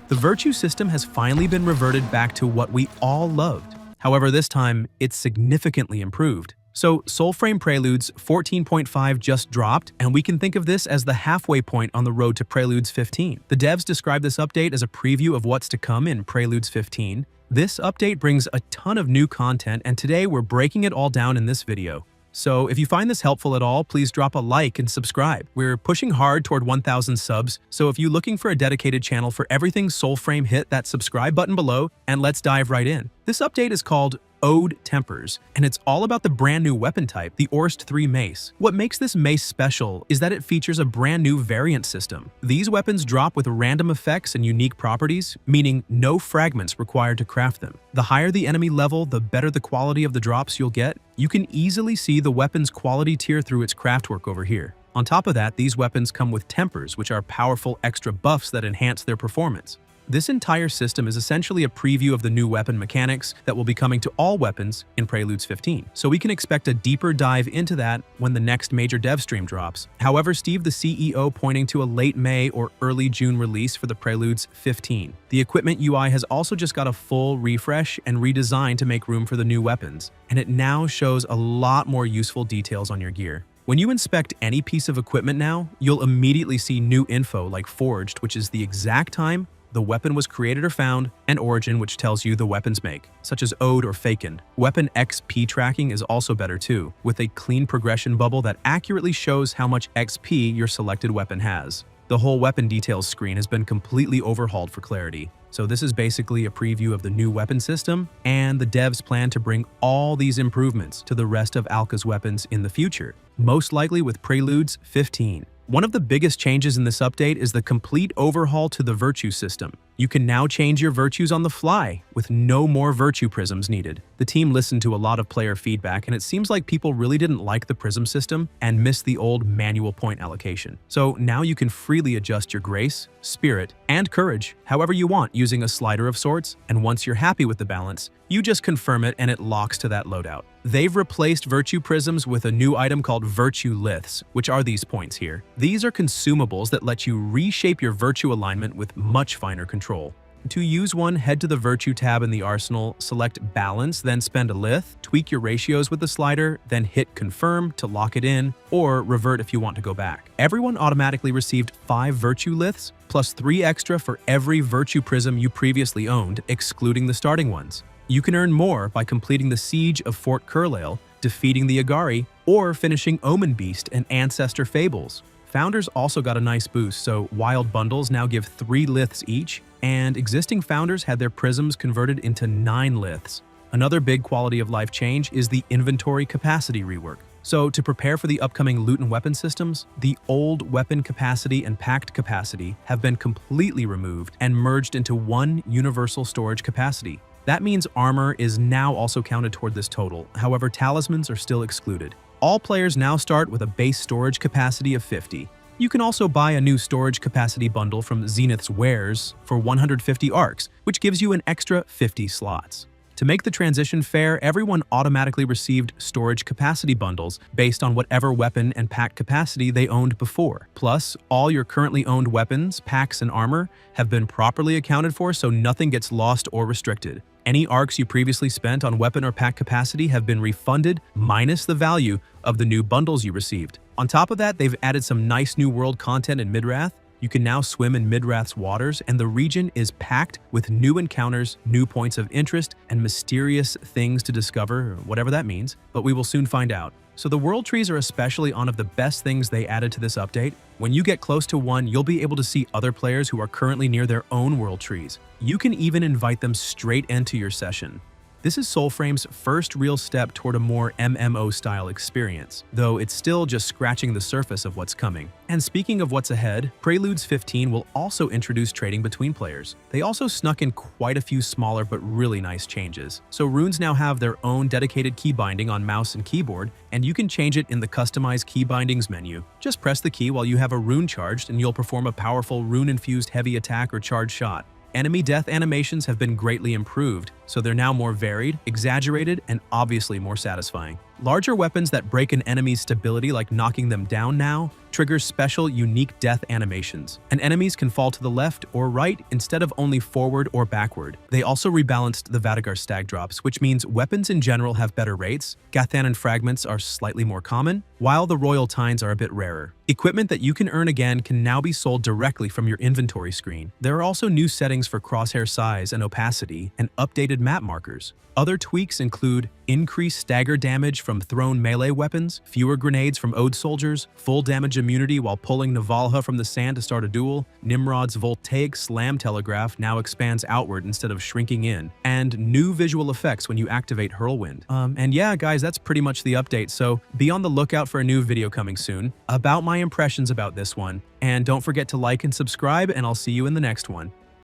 The virtue system has finally been reverted back to what we all loved. However, this time, it's significantly improved. So, Soulframe Preludes 14.5 just dropped, and we can think of this as the halfway point on the road to Preludes 15. The devs describe this update as a preview of what's to come in Preludes 15. This update brings a ton of new content, and today we're breaking it all down in this video. So if you find this helpful at all, please drop a like and subscribe. We're pushing hard toward 1,000 subs, so if you're looking for a dedicated channel for everything Soulframe, hit that subscribe button below, and let's dive right in. This update is called Ode Tempers, and it's all about the brand new weapon type, the Orst 3 Mace. What makes this mace special is that it features a brand new variant system. These weapons drop with random effects and unique properties, meaning no fragments required to craft them. The higher the enemy level, the better the quality of the drops you'll get. You can easily see the weapon's quality tier through its craftwork over here. On top of that, these weapons come with tempers, which are powerful extra buffs that enhance their performance. This entire system is essentially a preview of the new weapon mechanics that will be coming to all weapons in Preludes 15, so we can expect a deeper dive into that when the next major dev stream drops. However, Steve, the CEO, pointing to a late May or early June release for the Preludes 15. The equipment UI has also just got a full refresh and redesign to make room for the new weapons, and it now shows a lot more useful details on your gear. When you inspect any piece of equipment now, you'll immediately see new info like Forged, which is the exact time the weapon was created or found, and Origin, which tells you the weapon's make, such as Ode or Faken. Weapon XP tracking is also better too, with a clean progression bubble that accurately shows how much XP your selected weapon has. The whole weapon details screen has been completely overhauled for clarity. So this is basically a preview of the new weapon system, and the devs plan to bring all these improvements to the rest of Alka's weapons in the future, most likely with Preludes 15. One of the biggest changes in this update is the complete overhaul to the virtue system. You can now change your virtues on the fly, with no more virtue prisms needed. The team listened to a lot of player feedback, and it seems like people really didn't like the prism system and missed the old manual point allocation. So now you can freely adjust your grace, spirit, and courage however you want using a slider of sorts, and once you're happy with the balance, you just confirm it and it locks to that loadout. They've replaced virtue prisms with a new item called virtue liths, which are these points here. These are consumables that let you reshape your virtue alignment with much finer control. To use one, head to the Virtue tab in the arsenal, select Balance, then spend a lith, tweak your ratios with the slider, then hit Confirm to lock it in, or revert if you want to go back. Everyone automatically received 5 Virtue liths, plus 3 extra for every Virtue prism you previously owned, excluding the starting ones. You can earn more by completing the Siege of Fort Curlail, defeating the Agari, or finishing Omen Beast and Ancestor Fables. Founders also got a nice boost, so Wild Bundles now give 3 liths each, and existing founders had their prisms converted into 9 liths. Another big quality of life change is the inventory capacity rework. So to prepare for the upcoming loot and weapon systems, the old weapon capacity and packed capacity have been completely removed and merged into one universal storage capacity. That means armor is now also counted toward this total, however talismans are still excluded. All players now start with a base storage capacity of 50. You can also buy a new storage capacity bundle from Zenith's Wares for 150 arcs, which gives you an extra 50 slots. To make the transition fair, everyone automatically received storage capacity bundles based on whatever weapon and pack capacity they owned before. Plus, all your currently owned weapons, packs, and armor have been properly accounted for, so nothing gets lost or restricted. Any arcs you previously spent on weapon or pack capacity have been refunded, minus the value of the new bundles you received. On top of that, they've added some nice new world content in Midrath. You can now swim in Midrath's waters, and the region is packed with new encounters, new points of interest, and mysterious things to discover, whatever that means, but we will soon find out. So the world trees are especially one of the best things they added to this update. When you get close to one, you'll be able to see other players who are currently near their own world trees. You can even invite them straight into your session. This is Soulframe's first real step toward a more MMO-style experience, though it's still just scratching the surface of what's coming. And speaking of what's ahead, Preludes 15 will also introduce trading between players. They also snuck in quite a few smaller but really nice changes. So runes now have their own dedicated key binding on mouse and keyboard, and you can change it in the Customize Key Bindings menu. Just press the key while you have a rune charged and you'll perform a powerful rune-infused heavy attack or charge shot. Enemy death animations have been greatly improved, so they're now more varied, exaggerated, and obviously more satisfying. Larger weapons that break an enemy's stability, like knocking them down now, trigger special, unique death animations, and enemies can fall to the left or right instead of only forward or backward. They also rebalanced the Vatigar stag drops, which means weapons in general have better rates, Gathanan fragments are slightly more common, while the Royal Tines are a bit rarer. Equipment that you can earn again can now be sold directly from your inventory screen. There are also new settings for crosshair size and opacity, and updated map markers. Other tweaks include increased stagger damage from thrown melee weapons, fewer grenades from Ode soldiers, full damage immunity while pulling Navalha from the sand to start a duel, Nimrod's voltaic slam telegraph now expands outward instead of shrinking in, and new visual effects when you activate Hurlwind. And yeah, guys, that's pretty much the update, so be on the lookout for a new video coming soon about my impressions about this one, and don't forget to like and subscribe, and I'll see you in the next one.